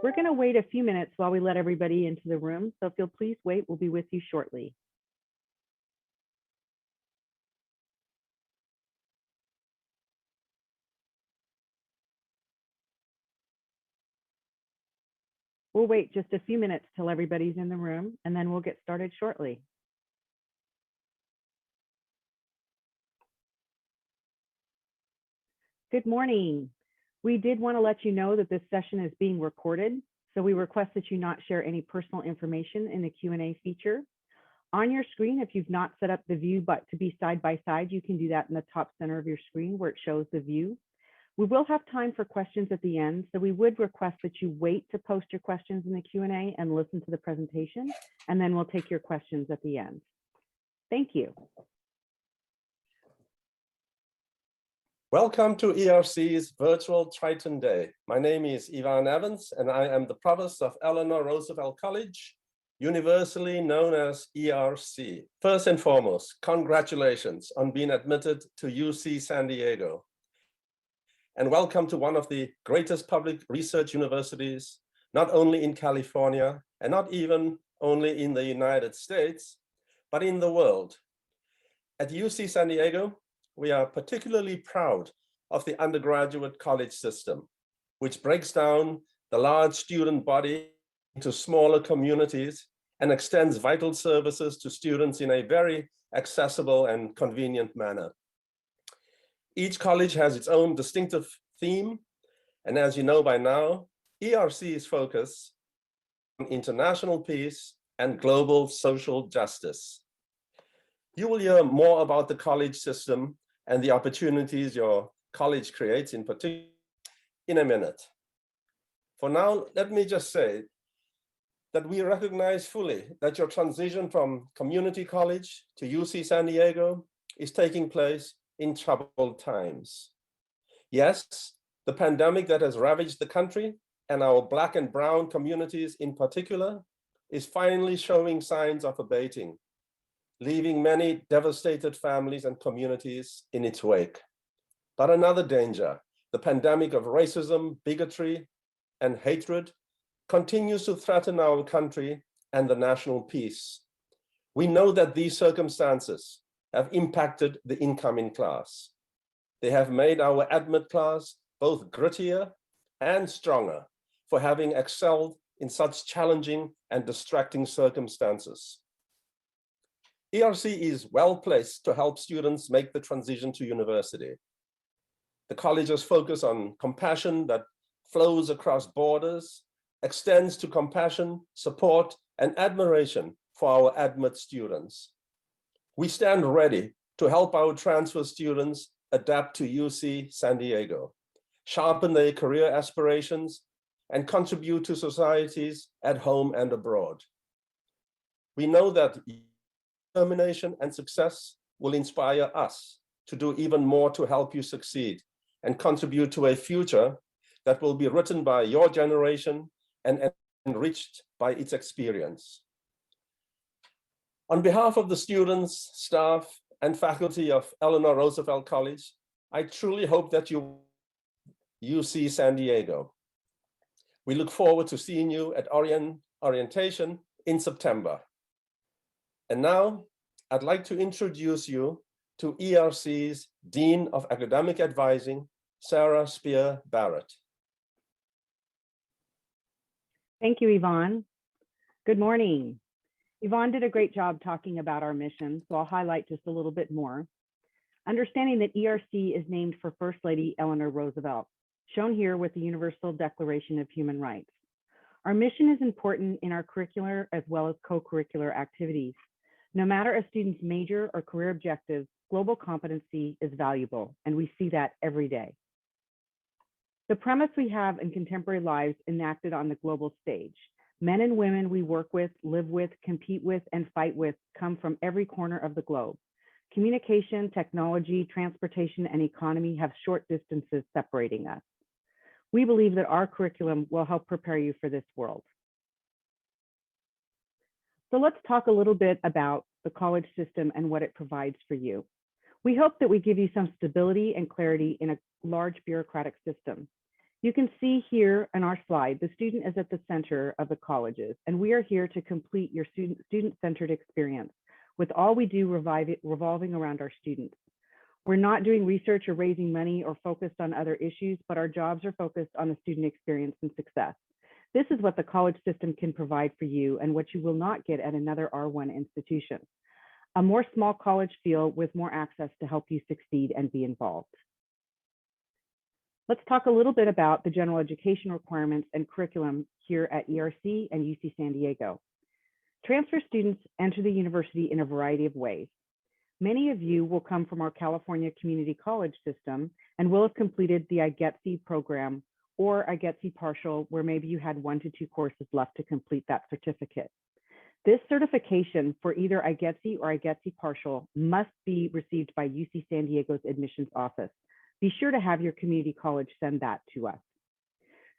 We're going to wait a few minutes while we let everybody into the room. So if you'll please wait, we'll be with you shortly. We'll wait just a few minutes till everybody's in the room, and then we'll get started shortly. Good morning. We did want to let you know that this session is being recorded, so we request that you not share any personal information in the Q&A feature. On your screen, if you've not set up the view but to be side by side, you can do that in the top center of your screen where it shows the view. We will have time for questions at the end, so we would request that you wait to post your questions in the Q&A and listen to the presentation, and then we'll take your questions at the end. Thank you. Welcome to ERC's virtual Triton Day. My name is Ivan Evans, and I am the Provost of Eleanor Roosevelt College, universally known as ERC. First and foremost, congratulations on being admitted to UC San Diego. And welcome to one of the greatest public research universities, not only in California, and not even only in the United States, but in the world. At UC San Diego, we are particularly proud of the undergraduate college system, which breaks down the large student body into smaller communities and extends vital services to students in a very accessible and convenient manner. Each college has its own distinctive theme, and as you know by now, ERC's focus on international peace and global social justice. You will hear more about the college system and the opportunities your college creates in particular in a minute. For now, let me just say that we recognize fully that your transition from community college to UC San Diego is taking place in troubled times. Yes, the pandemic that has ravaged the country and our Black and brown communities in particular is finally showing signs of abating, leaving many devastated families and communities in its wake. But another danger, the pandemic of racism, bigotry, and hatred continues to threaten our country and the national peace. We know that these circumstances have impacted the incoming class. They have made our admit class both grittier and stronger for having excelled in such challenging and distracting circumstances. ERC is well placed to help students make the transition to university. The college's focus on compassion that flows across borders extends to compassion, support, and admiration for our admit students. We stand ready to help our transfer students adapt to UC San Diego, sharpen their career aspirations, and contribute to societies at home and abroad. We know that determination and success will inspire us to do even more to help you succeed and contribute to a future that will be written by your generation and enriched by its experience. On behalf of the students, staff, and faculty of Eleanor Roosevelt College, I truly hope that you UC San Diego. We look forward to seeing you at orientation in September. And now, I'd like to introduce you to ERC's Dean of Academic Advising, Sarah Spear Barrett. Thank you, Yvonne. Good morning. Yvonne did a great job talking about our mission, so I'll highlight just a little bit more. Understanding that ERC is named for First Lady Eleanor Roosevelt, shown here with the Universal Declaration of Human Rights. Our mission is important in our curricular as well as co-curricular activities. No matter a student's major or career objectives, global competency is valuable, and we see that every day. The premise we have in contemporary lives enacted on the global stage. Men and women we work with, live with, compete with, and fight with come from every corner of the globe. Communication, technology, transportation, and economy have short distances separating us. We believe that our curriculum will help prepare you for this world. So let's talk a little bit about the college system and what it provides for you. We hope that we give you some stability and clarity in a large bureaucratic system. You can see here on our slide, the student is at the center of the colleges, and we are here to complete your student-centered experience with all we do revolving around our students. We're not doing research or raising money or focused on other issues, but our jobs are focused on the student experience and success. This is what the college system can provide for you and what you will not get at another R1 institution. A more small college feel with more access to help you succeed and be involved. Let's talk a little bit about the general education requirements and curriculum here at ERC and UC San Diego. Transfer students enter the university in a variety of ways. Many of you will come from our California community college system and will have completed the IGETC program or IGETC partial, where maybe you had 1 to 2 courses left to complete that certificate. This certification for either IGETC or IGETC partial must be received by UC San Diego's admissions office. Be sure to have your community college send that to us.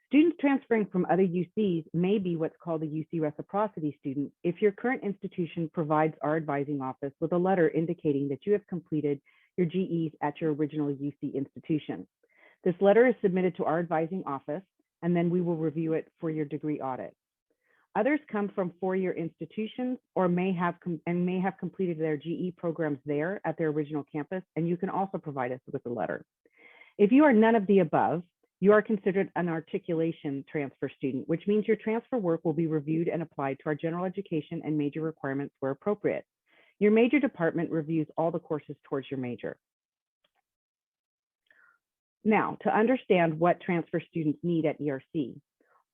Students transferring from other UCs may be what's called a UC Reciprocity student if your current institution provides our advising office with a letter indicating that you have completed your GEs at your original UC institution. This letter is submitted to our advising office, and then we will review it for your degree audit. Others come from 4-year institutions or may have completed their GE programs there at their original campus, and you can also provide us with a letter. If you are none of the above, you are considered an articulation transfer student, which means your transfer work will be reviewed and applied to our general education and major requirements where appropriate. Your major department reviews all the courses towards your major. Now, to understand what transfer students need at ERC,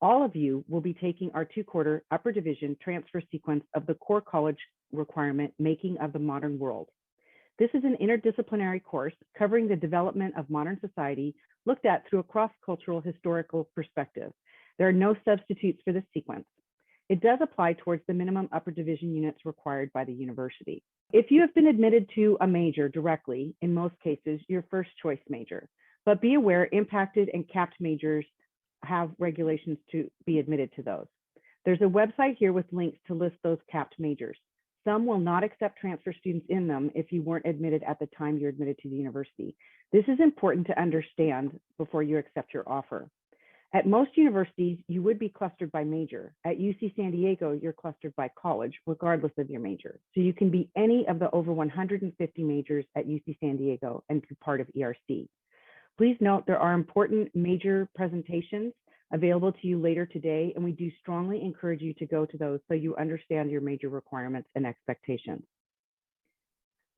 all of you will be taking our 2-quarter upper division transfer sequence of the core college requirement, Making of the Modern World. This is an interdisciplinary course covering the development of modern society looked at through a cross-cultural historical perspective. There are no substitutes for this sequence. It does apply towards the minimum upper division units required by the university. If you have been admitted to a major directly, in most cases, your first choice major, but be aware impacted and capped majors have regulations to be admitted to those. There's a website here with links to list those capped majors. Some will not accept transfer students in them if you weren't admitted at the time you're admitted to the university. This is important to understand before you accept your offer. At most universities, you would be clustered by major. At UC San Diego, you're clustered by college, regardless of your major. So you can be any of the over 150 majors at UC San Diego and be part of ERC. Please note there are important major presentations available to you later today, and we do strongly encourage you to go to those so you understand your major requirements and expectations.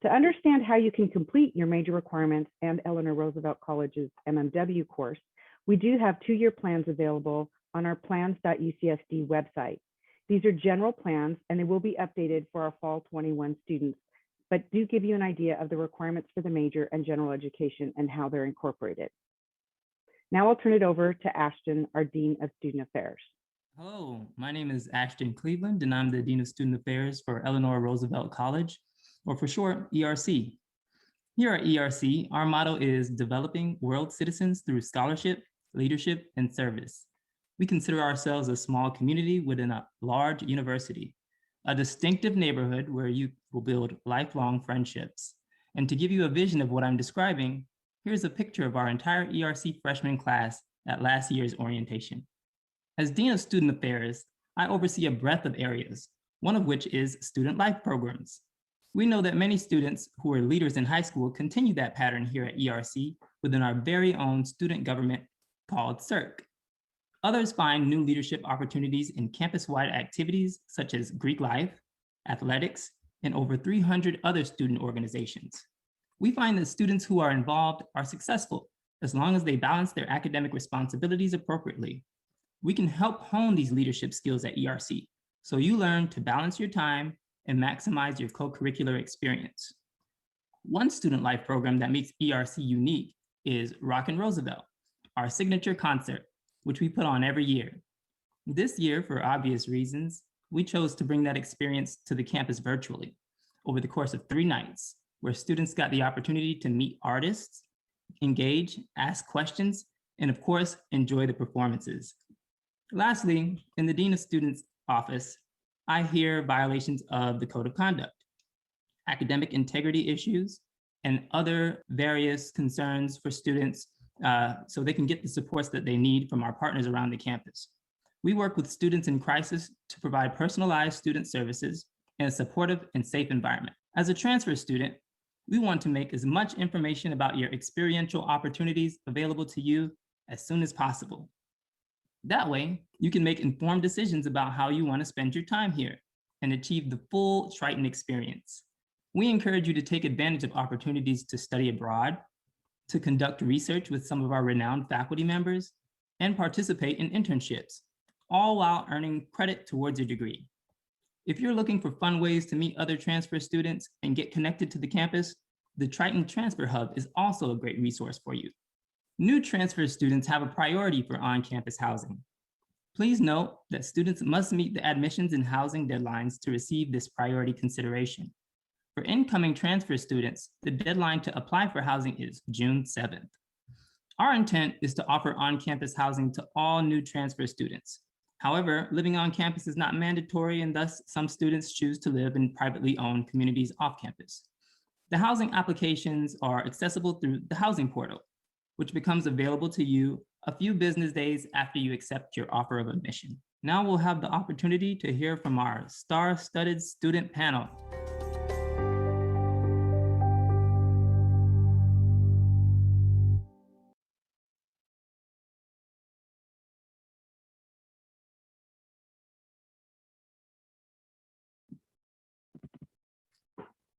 To understand how you can complete your major requirements and Eleanor Roosevelt College's MMW course, we do have 2-year plans available on our plans.ucsd website. These are general plans, and they will be updated for our fall 21 students, but do give you an idea of the requirements for the major and general education and how they're incorporated. Now I'll turn it over to Ashton, our Dean of Student Affairs. Hello, my name is Ashton Cleveland, and I'm the Dean of Student Affairs for Eleanor Roosevelt College, or for short, ERC. Here at ERC, our motto is developing world citizens through scholarship, leadership, and service. We consider ourselves a small community within a large university, a distinctive neighborhood where you will build lifelong friendships. And to give you a vision of what I'm describing, here's a picture of our entire ERC freshman class at last year's orientation. As Dean of Student Affairs, I oversee a breadth of areas, one of which is student life programs. We know that many students who are leaders in high school continue that pattern here at ERC within our very own student government called CIRC. Others find new leadership opportunities in campus-wide activities such as Greek life, athletics, and over 300 other student organizations. We find that students who are involved are successful as long as they balance their academic responsibilities appropriately. We can help hone these leadership skills at ERC, so you learn to balance your time and maximize your co-curricular experience. One student life program that makes ERC unique is Rockin' Roosevelt, our signature concert, which we put on every year. This year, for obvious reasons, we chose to bring that experience to the campus virtually over the course of 3 nights, where students got the opportunity to meet artists, engage, ask questions, and of course, enjoy the performances. Lastly, in the Dean of Students office, I hear violations of the Code of Conduct, academic integrity issues, and other various concerns for students so they can get the supports that they need from our partners around the campus. We work with students in crisis to provide personalized student services in a supportive and safe environment. As a transfer student, we want to make as much information about your experiential opportunities available to you as soon as possible. That way, you can make informed decisions about how you want to spend your time here and achieve the full Triton experience. We encourage you to take advantage of opportunities to study abroad, to conduct research with some of our renowned faculty members, and participate in internships, all while earning credit towards your degree. If you're looking for fun ways to meet other transfer students and get connected to the campus, the Triton Transfer Hub is also a great resource for you. New transfer students have a priority for on-campus housing. Please note that students must meet the admissions and housing deadlines to receive this priority consideration. For incoming transfer students, the deadline to apply for housing is June 7th. Our intent is to offer on-campus housing to all new transfer students. However, living on campus is not mandatory, and thus some students choose to live in privately owned communities off campus. The housing applications are accessible through the housing portal, which becomes available to you a few business days after you accept your offer of admission. Now we'll have the opportunity to hear from our star-studded student panel.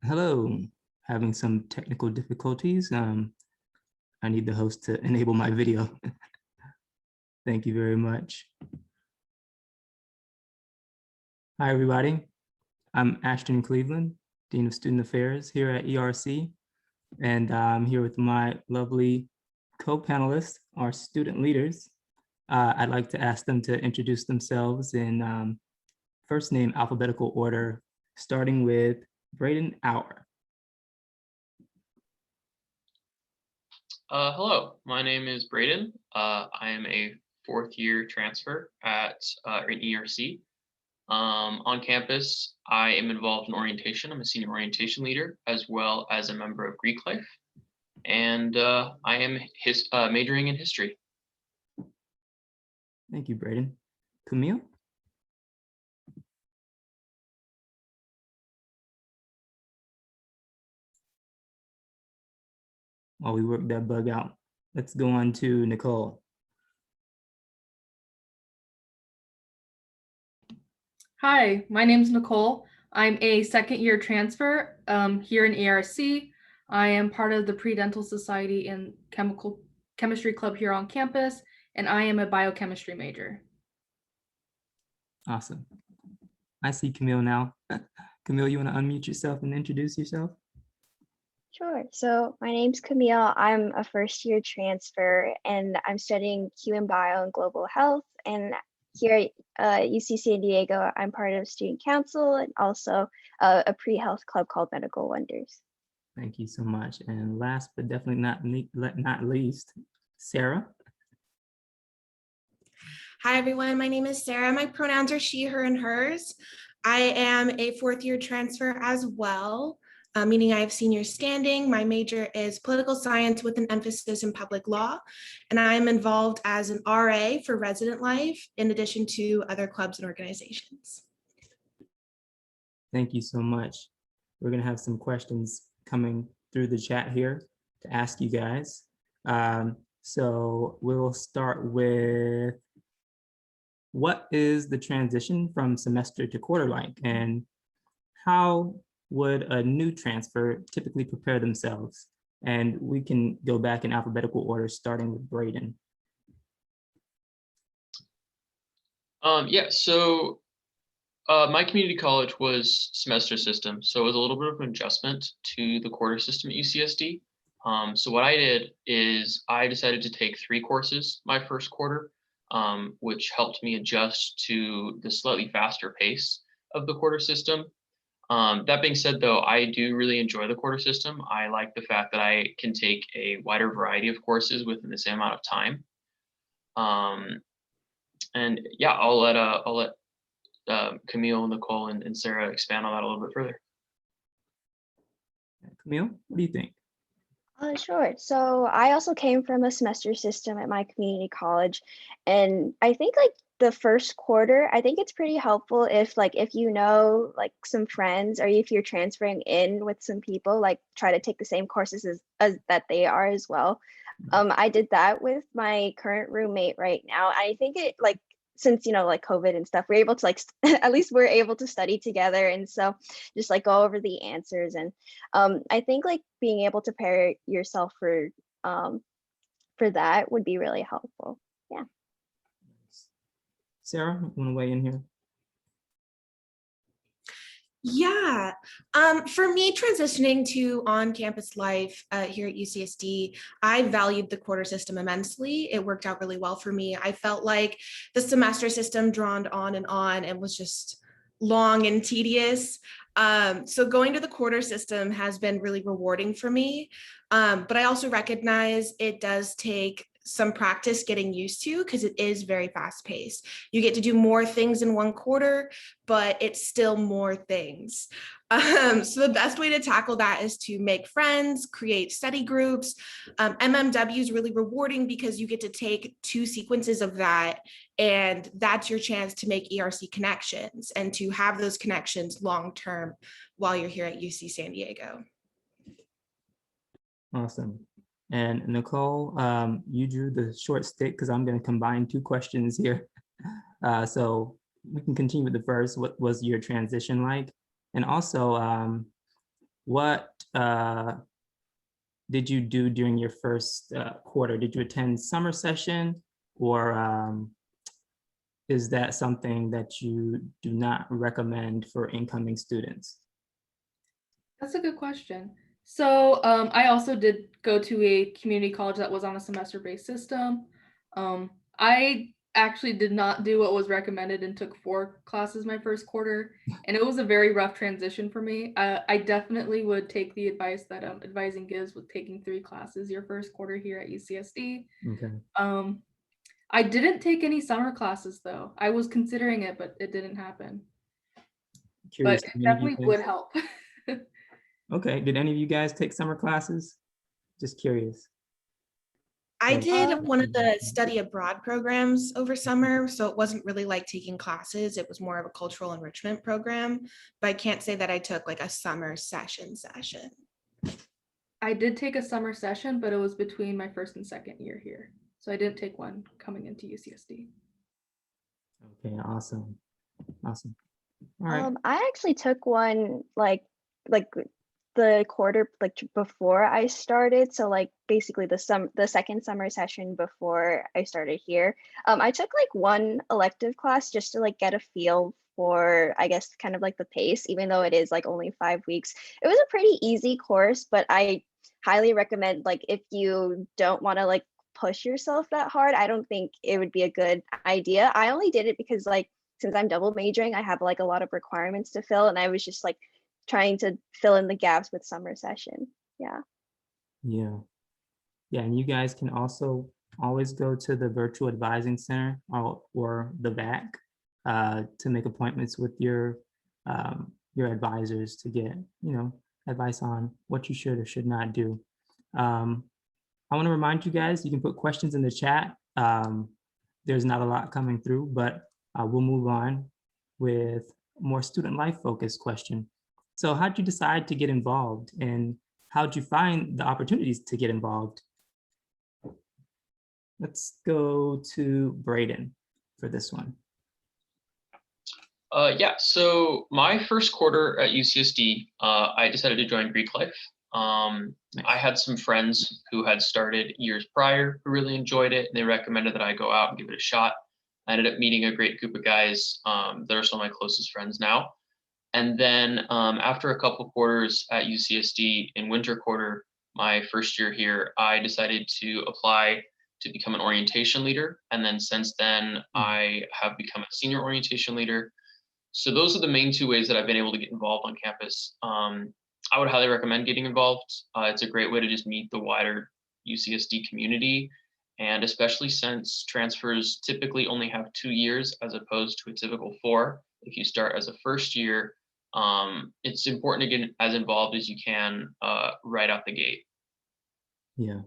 Hello, having some technical difficulties. I need the host to enable my video. Thank you very much. Hi, everybody. I'm Ashton Cleveland, Dean of Student Affairs here at ERC, and I'm here with my lovely co-panelists, our student leaders. I'd like to ask them to introduce themselves in first name alphabetical order, starting with Braden Auer. Hello, my name is Braden. I am a fourth year transfer at ERC. On campus, I am involved in orientation. I'm a senior orientation leader, as well as a member of Greek Life. And I am majoring in history. Thank you, Braden. Camille? While we work that bug out, let's go on to Nicole. Hi, my name's Nicole. I'm a second year transfer here in ERC. I am part of the Pre-Dental Society and Chemistry Club here on campus, and I am a biochemistry major. Awesome. I see Camille now. Camille, you want to unmute yourself and introduce yourself? Sure. So my name's Camille. I'm a first year transfer and I'm studying Human Bio and Global Health. And here at UC San Diego, I'm part of student council and also a pre-health club called Medical Wonders. Thank you so much. And last but definitely not least, Sarah. Hi, everyone. My name is Sarah. My pronouns are she, her, and hers. I am a fourth year transfer as well, meaning I have senior standing. My major is political science with an emphasis in public law, and I am involved as an RA for resident life in addition to other clubs and organizations. Thank you so much. We're going to have some questions coming through the chat here to ask you guys. So we'll start with, what is the transition from semester to quarter like, and how would a new transfer typically prepare themselves? And we can go back in alphabetical order, starting with Braden. Yeah, so my community college was semester system, so it was a little bit of an adjustment to the quarter system at UCSD. So what I did is I decided to take 3 courses my first quarter, which helped me adjust to the slightly faster pace of the quarter system. That being said, though, I do really enjoy the quarter system. I like the fact that I can take a wider variety of courses within the same amount of time. And yeah, I'll let Camille, Nicole, and Sarah expand on that a little bit further. Camille, what do you think? Sure. So I also came from a semester system at my community college, and I think like the first quarter, I think it's pretty helpful if you know like some friends or if you're transferring in with some people, like try to take the same courses as that they are as well. I did that with my current roommate right now. I think it like since like COVID and stuff, we're able to like at least we're able to study together, and so just like go over the answers. And I think like being able to prepare yourself for that would be really helpful. Yeah. Sarah, you want to weigh in here? Yeah, for me, transitioning to on-campus life here at UCSD, I valued the quarter system immensely. It worked out really well for me. I felt like the semester system drawn on and was just long and tedious. So going to the quarter system has been really rewarding for me. But I also recognize it does take some practice getting used to because it is very fast paced. You get to do more things in one quarter, but it's still more things. So the best way to tackle that is to make friends, create study groups. MMW is really rewarding because you get to take 2 sequences of that, and that's your chance to make ERC connections and to have those connections long-term while you're here at UC San Diego. Awesome. And Nicole, you drew the short stick because I'm going to combine 2 questions here. So we can continue with the first. What was your transition like? And also, what did you do during your first quarter? Did you attend summer session, or is that something that you do not recommend for incoming students? That's a good question. So I also did go to a community college that was on a semester-based system. I actually did not do what was recommended and took 4 classes my first quarter, and it was a very rough transition for me. I definitely would take the advice that Advising gives with taking 3 classes your first quarter here at UCSD. Okay. I didn't take any summer classes though. I was considering it, but it didn't happen. Curious, But it definitely would help. Okay, did any of you guys take summer classes? Just curious. I Like- did one of the study abroad programs over summer, so it wasn't really like taking classes. It was more of a cultural enrichment program, but I can't say that I took like a summer session. I did take a summer session, but it was between my first and second year here. So I didn't take one coming into UCSD. Okay, awesome. Awesome. All right. I actually took one like the quarter like before I started. So like basically the second summer session before I started here. I took like one elective class just to like get a feel for, I guess, kind of like the pace, even though it is like only 5 weeks. It was a pretty easy course, but I highly recommend like if you don't want to like push yourself that hard, I don't think it would be a good idea. I only did it because like since I'm double majoring, I have like a lot of requirements to fill, and I was just like trying to fill in the gaps with summer session. Yeah. Yeah. Yeah, and you guys can also always go to the Virtual Advising Center or the VAC to make appointments with your advisors to get, advice on what you should or should not do. I want to remind you guys, you can put questions in the chat. There's not a lot coming through, but we'll move on with a more student life focused question. So how'd you decide to get involved, and how'd you find the opportunities to get involved? Let's go to Braden for this one. Yeah, so my first quarter at UCSD, I decided to join Greek life. I had some friends who had started years prior who really enjoyed it, and they recommended that I go out and give it a shot. I ended up meeting a great group of guys that are some of my closest friends now. And then after a couple quarters at UCSD in winter quarter, my first year here, I decided to apply to become an orientation leader. And then since then, I have become a senior orientation leader. So those are the main 2 ways that I've been able to get involved on campus. I would highly recommend getting involved. It's a great way to just meet the wider UCSD community. And especially since transfers typically only have 2 years as opposed to a typical 4. If you start as a first year, it's important to get as involved as you can right out the gate. Yeah.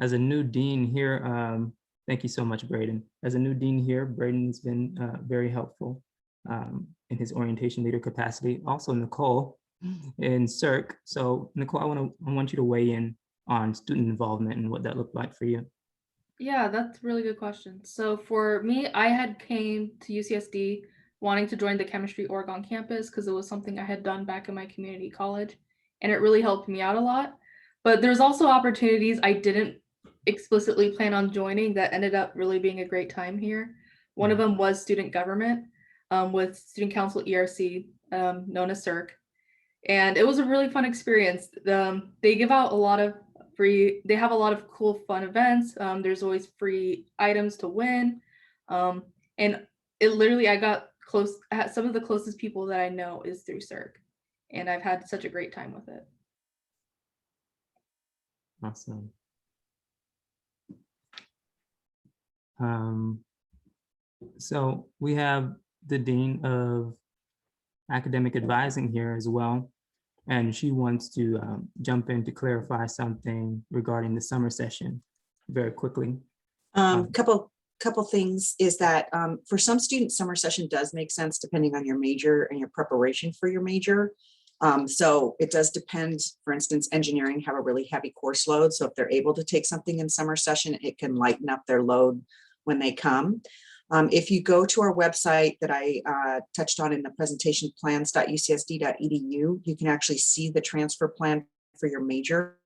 As a new dean here, thank you so much, Braden. As a new dean here, Braden's been very helpful in his orientation leader capacity. Also, Nicole in CERC. So, Nicole, I want you to weigh in on student involvement and what that looked like for you. Yeah, that's a really good question. So for me, I had came to UCSD wanting to join the chemistry org on campus because it was something I had done back in my community college, and it really helped me out a lot. But there's also opportunities I didn't explicitly plan on joining that ended up really being a great time here. One of them was student government with Student Council ERC, known as CERC. And it was a really fun experience. They give out a lot of they have a lot of cool, fun events. There's always free items to win. And it literally, I got close, some of the closest people that I know is through CERC. And I've had such a great time with it. Awesome. So we have the Dean of Academic Advising here as well. And she wants to jump in to clarify something regarding the summer session very quickly. Couple things is that for some students, summer session does make sense depending on your major and your preparation for your major. So it does depend. For instance, engineering have a really heavy course load. So if they're able to take something in summer session, it can lighten up their load when they come. If you go to our website that I touched on in the presentation, plans.ucsd.edu, you can actually see the transfer plan for your major,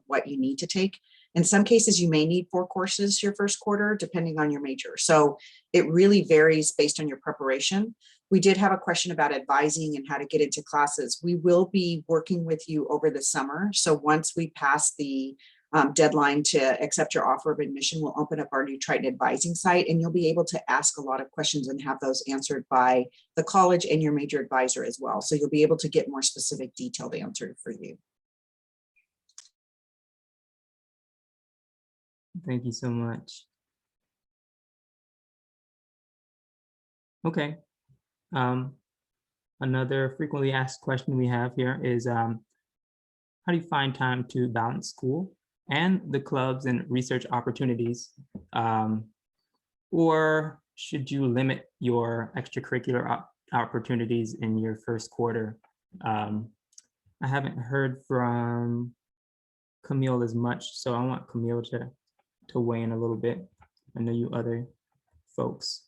what you need to take. In some cases, you may need 4 courses your first quarter, depending on your major. So it really varies based on your preparation. We did have a question about advising and how to get into classes. We will be working with you over the summer. So once we pass the deadline to accept your offer of admission, we'll open up our new Triton Advising site, and you'll be able to ask a lot of questions and have those answered by the college and your major advisor as well. So you'll be able to get more specific, detailed answers for you. Thank you so much. Okay. Another frequently asked question we have here is, how do you find time to balance school and the clubs and research opportunities? Or should you limit your extracurricular opportunities in your first quarter? I haven't heard from Camille as much, so I want Camille to weigh in a little bit. I know you other folks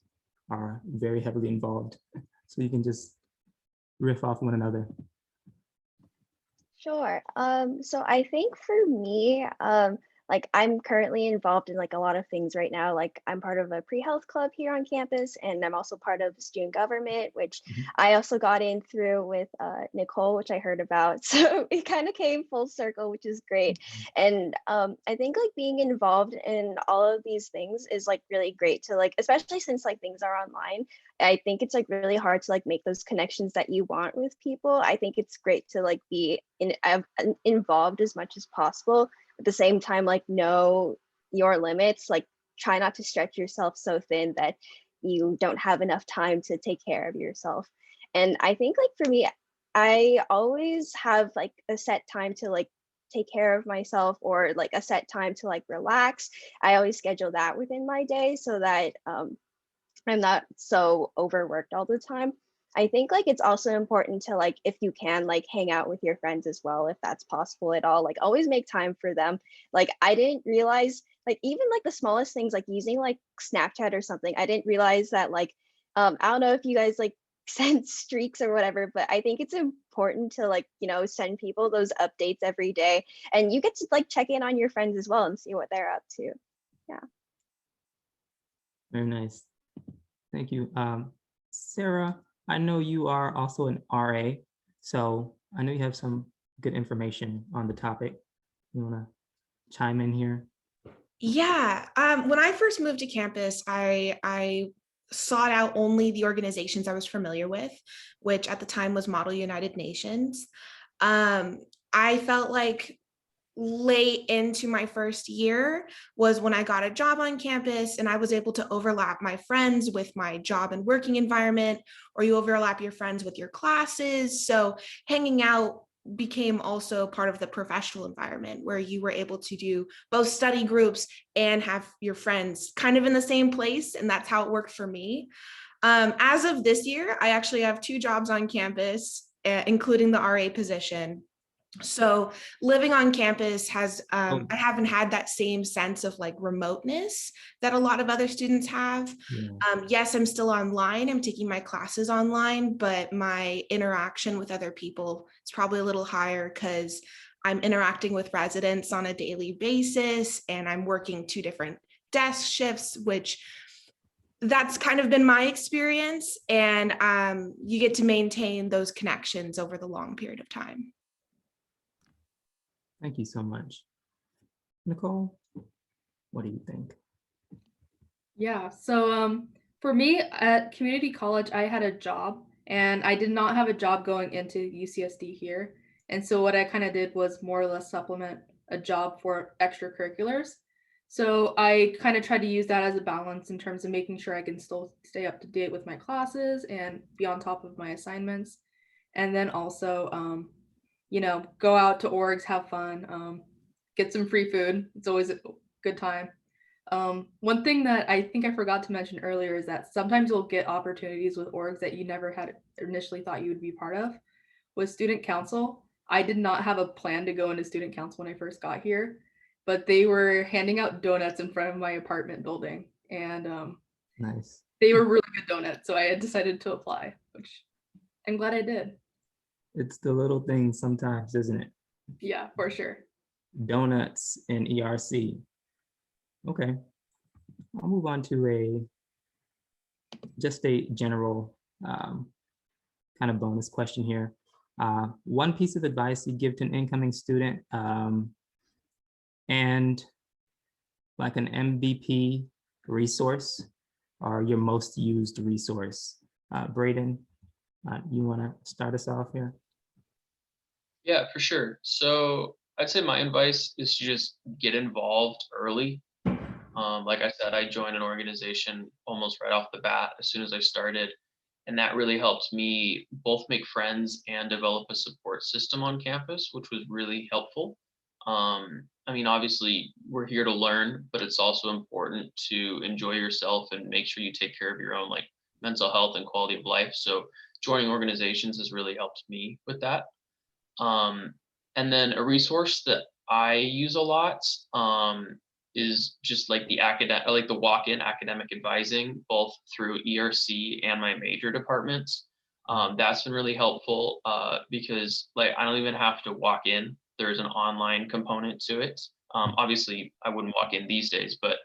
are very heavily involved, so you can just riff off one another. Sure. So I think for me, like I'm currently involved in like a lot of things right now. Like I'm part of a pre-health club here on campus, and I'm also part of student government, which I also got in through with Nicole, which I heard about. So it kind of came full circle, which is great. And I think like being involved in all of these things is like really great to like, especially since like things are online. I think it's like really hard to like make those connections that you want with people. I think it's great to like be involved as much as possible. At the same time, like know your limits, like try not to stretch yourself so thin that you don't have enough time to take care of yourself. And I think like for me, I always have like a set time to like take care of myself, or like a set time to like relax. I always schedule that within my day so that I'm not so overworked all the time. I think like it's also important to like, if you can, like hang out with your friends as well, if that's possible at all, like always make time for them. Like I didn't realize, like even like the smallest things, like using like Snapchat or something, I didn't realize that like, I don't know if you guys like send streaks or whatever, but I think it's important to like, you know, send people those updates every day, and you get to like check in on your friends as well and see what they're up to. Yeah. Very nice. Thank you. Sarah, I know you are also an RA, so I know you have some good information on the topic. You want to chime in here? Yeah, when I first moved to campus, I sought out only the organizations I was familiar with, which at the time was Model United Nations. I felt like late into my first year was when I got a job on campus, and I was able to overlap my friends with my job and working environment, or you overlap your friends with your classes. So hanging out became also part of the professional environment where you were able to do both study groups and have your friends kind of in the same place. And that's how it worked for me. As of this year, I actually have 2 jobs on campus, including the RA position. So living on campus has, I haven't had that same sense of like remoteness that a lot of other students have. Yes, I'm still online, I'm taking my classes online, but my interaction with other people is probably a little higher because I'm interacting with residents on a daily basis and I'm working 2 different desk shifts, which that's kind of been my experience. And you get to maintain those connections over the long period of time. Thank you so much. Nicole, what do you think? Yeah, so for me at community college, I had a job and I did not have a job going into UCSD here. And so what I kind of did was more or less supplement a job for extracurriculars. So I kind of tried to use that as a balance in terms of making sure I can still stay up to date with my classes and be on top of my assignments. And then also, you know, go out to orgs, have fun, get some free food. It's always a good time. One thing that I think I forgot to mention earlier is that sometimes you'll get opportunities with orgs that you never had initially thought you would be part of. With student council, I did not have a plan to go into student council when I first got here, but they were handing out donuts in front of my apartment building, and Nice. they were really good donuts, so I had decided to apply, which I'm glad I did. It's the little things sometimes, isn't it? Yeah, for sure. Donuts and ERC. Okay, I'll move on to just a general kind of bonus question here. One piece of advice you give to an incoming student and like an MVP resource or your most used resource. Braden, you want to start us off here? Yeah, for sure. So I'd say my advice is to just get involved early. Like I said, I joined an organization almost right off the bat as soon as I started. And that really helped me both make friends and develop a support system on campus, which was really helpful. I mean, obviously, we're here to learn, but it's also important to enjoy yourself and make sure you take care of your own like mental health and quality of life. So joining organizations has really helped me with that. And then a resource that I use a lot is just like the walk-in academic advising, both through ERC and my major departments. That's been really helpful because like I don't even have to walk in. There's an online component to it. Obviously, I wouldn't walk in these days, but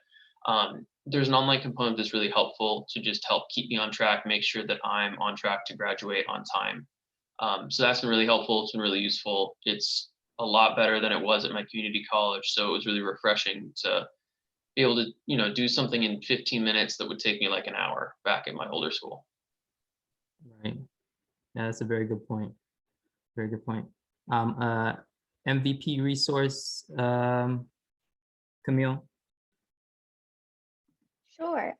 there's an online component that's really helpful to just help keep me on track, make sure that I'm on track to graduate on time. So that's been really helpful. It's been really useful. It's a lot better than it was at my community college. So it was really refreshing to be able to, you know, do something in 15 minutes that would take me like an hour back at my older school. Right. Yeah, that's a very good point. Very good point. MVP resource, Camille? Sure.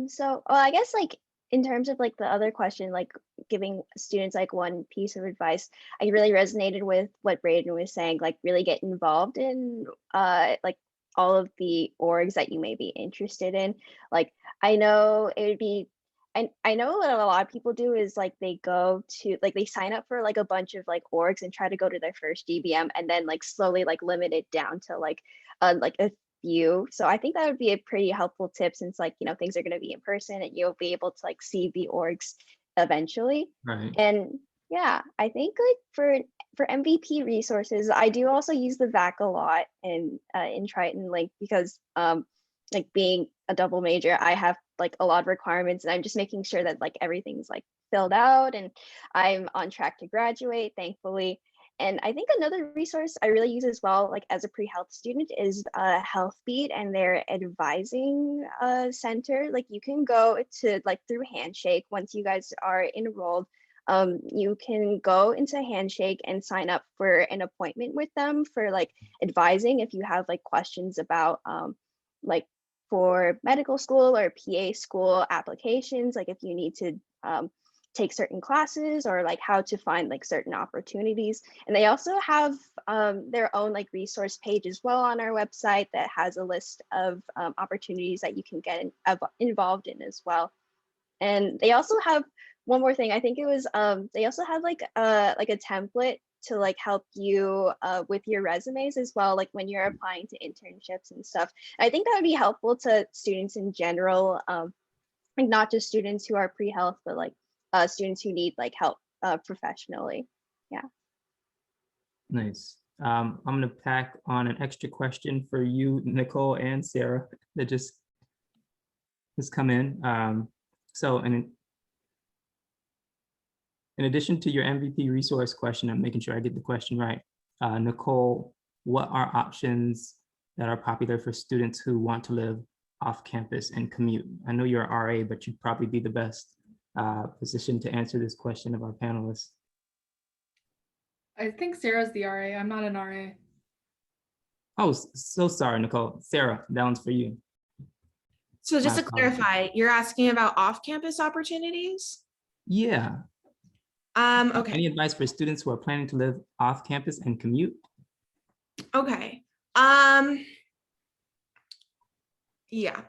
So I guess like in terms of like the other question, like giving students like one piece of advice, I really resonated with what Braden was saying, like really get involved in like all of the orgs that you may be interested in. Like I know it would be, I know what a lot of people do is like they go to like they sign up for like a bunch of like orgs and try to go to their first GBM and then like slowly like limit it down to like a few. So I think that would be a pretty helpful tip since like, you know, things are going to be in person and you'll be able to like see the orgs eventually. Right. And yeah, I think like for MVP resources, I do also use the VAC a lot in Triton, like because like being a double major, I have like a lot of requirements and I'm just making sure that like everything's like filled out and I'm on track to graduate, thankfully. And I think another resource I really use as well, like as a pre-health student, is HealthBeat and their advising center. Like you can go to like through Handshake once you guys are enrolled. You can go into Handshake and sign up for an appointment with them for like advising if you have like questions about like for medical school or PA school applications, like if you need to take certain classes or like how to find like certain opportunities. And they also have their own like resource page as well on our website that has a list of opportunities that you can get involved in as well. And they also have one more thing. I think it was they also have like a template to like help you with your resumes as well, like when you're applying to internships and stuff. I think that would be helpful to students in general, like not just students who are pre-health, but like students who need like help professionally. Yeah. Nice. I'm going to pack on an extra question for you, Nicole and Sarah, that just has come in. So in addition to your MVP resource question, I'm making sure I get the question right. Nicole, what are options that are popular for students who want to live off campus and commute? I know you're an RA, but you'd probably be the best position to answer this question of our panelists. I think Sarah's the RA. I'm not an RA. Oh, so sorry, Nicole. Sarah, that one's for you. So just My to apologies. clarify, you're asking about off-campus opportunities? Yeah. Okay. Any advice for students who are planning to live off campus and commute? Okay. Yeah.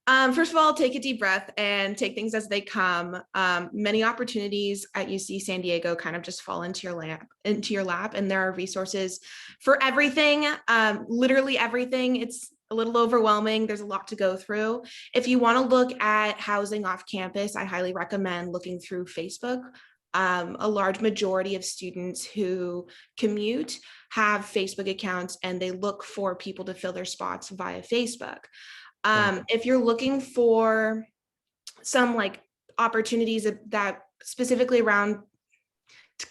First of all, take a deep breath and take things as they come. Many opportunities at UC San Diego kind of just fall into your lap, and there are resources for everything, literally everything. It's a little overwhelming. There's a lot to go through. If you want to look at housing off campus, I highly recommend looking through Facebook. A large majority of students who commute have Facebook accounts, and they look for people to fill their spots via Facebook. If you're looking for some like opportunities that specifically around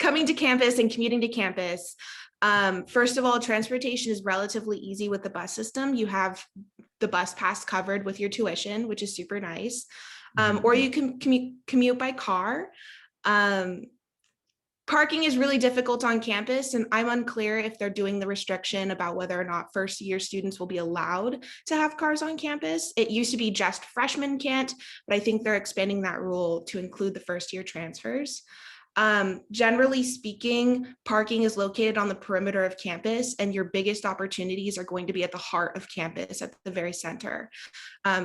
coming to campus and commuting to campus, first of all, transportation is relatively easy with the bus system. You have the bus pass covered with your tuition, which is super nice. Or you can commute by car. Parking is really difficult on campus, and I'm unclear if they're doing the restriction about whether or not first year students will be allowed to have cars on campus. It used to be just freshmen can't, but I think they're expanding that rule to include the first year transfers. Generally speaking, parking is located on the perimeter of campus, and your biggest opportunities are going to be at the heart of campus, at the very center.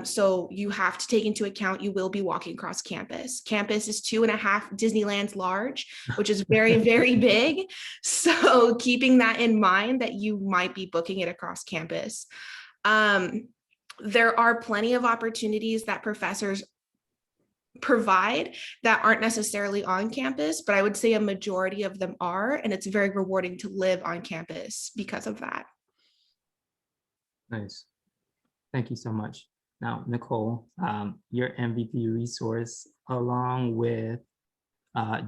So you have to take into account you will be walking across campus. Campus is 2.5 Disneylands large, which is very, very big. So keeping that in mind that you might be booking it across campus. There are plenty of opportunities that professors provide that aren't necessarily on campus, but I would say a majority of them are, and it's very rewarding to live on campus because of that. Nice. Thank you so much. Now, Nicole, your MVP resource, along with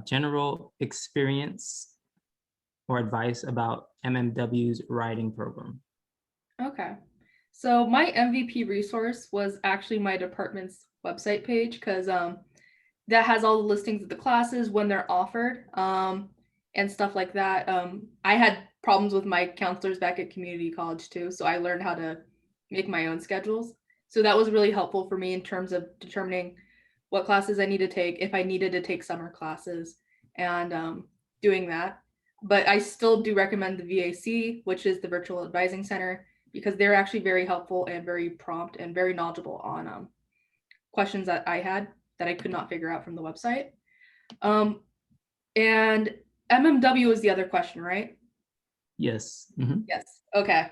general experience or advice about MMW's writing program. Okay. So my MVP resource was actually my department's website page, because that has all the listings of the classes when they're offered, and stuff like that. I had problems with my counselors back at community college too, so I learned how to make my own schedules. So that was really helpful for me in terms of determining what classes I need to take, if I needed to take summer classes, and doing that. But I still do recommend the VAC, which is the Virtual Advising Center, because they're actually very helpful and very prompt and very knowledgeable on questions that I had that I could not figure out from the website. And MMW is the other question, right? Yes. Yes. Okay.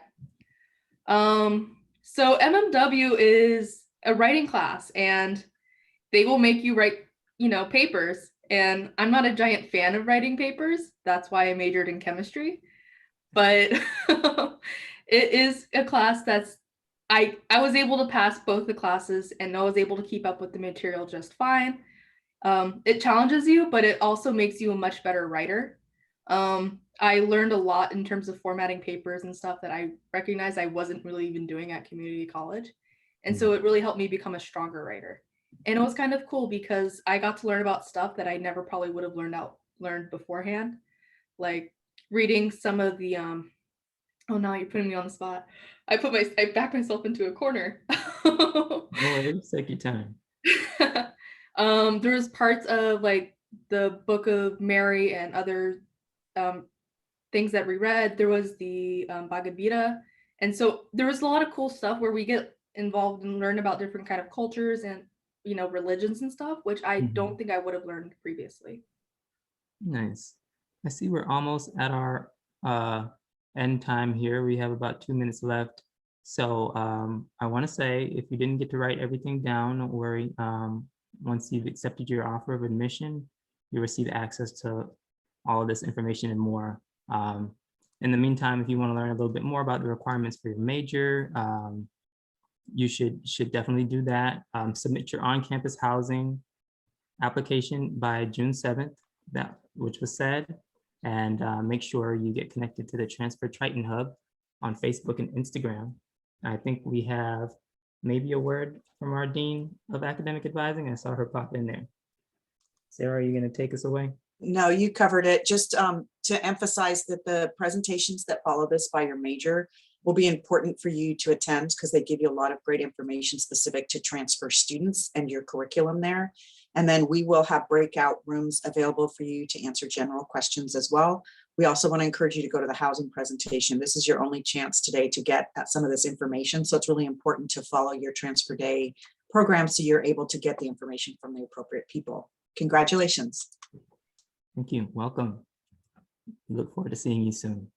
So MMW is a writing class, and they will make you write, papers. And I'm not a giant fan of writing papers. That's why I majored in chemistry. But it is a class that's, I was able to pass both the classes, and I was able to keep up with the material just fine. It challenges you, but it also makes you a much better writer. I learned a lot in terms of formatting papers and stuff that I recognized I wasn't really even doing at community college. And so it really helped me become a stronger writer. And it was kind of cool because I got to learn about stuff that I never probably would have learned beforehand, like reading some of the oh, now you're putting me on the spot. I backed myself into a corner. No worries, take your time. There was parts of like the Book of Mary and other things that we read. There was the Bhagavad Gita. And so there was a lot of cool stuff where we get involved and learn about different kind of cultures and, you know, religions and stuff, which I don't think I would have learned previously. Nice. I see we're almost at our end time here. We have about 2 minutes left. So I want to say, if you didn't get to write everything down, don't worry. Once you've accepted your offer of admission, you receive access to all of this information and more. In the meantime, if you want to learn a little bit more about the requirements for your major, you should definitely do that. Submit your on-campus housing application by June 7th, which was said, and make sure you get connected to the Transfer Triton Hub on Facebook and Instagram. I think we have maybe a word from our Dean of Academic Advising. I saw her pop in there. Sarah, are you going to take us away? No, you covered it. Just to emphasize that the presentations that follow this by your major will be important for you to attend, because they give you a lot of great information specific to transfer students and your curriculum there. And then we will have breakout rooms available for you to answer general questions as well. We also want to encourage you to go to the housing presentation. This is your only chance today to get at some of this information. So it's really important to follow your transfer day program so you're able to get the information from the appropriate people. Congratulations. Thank you. Welcome. We look forward to seeing you soon.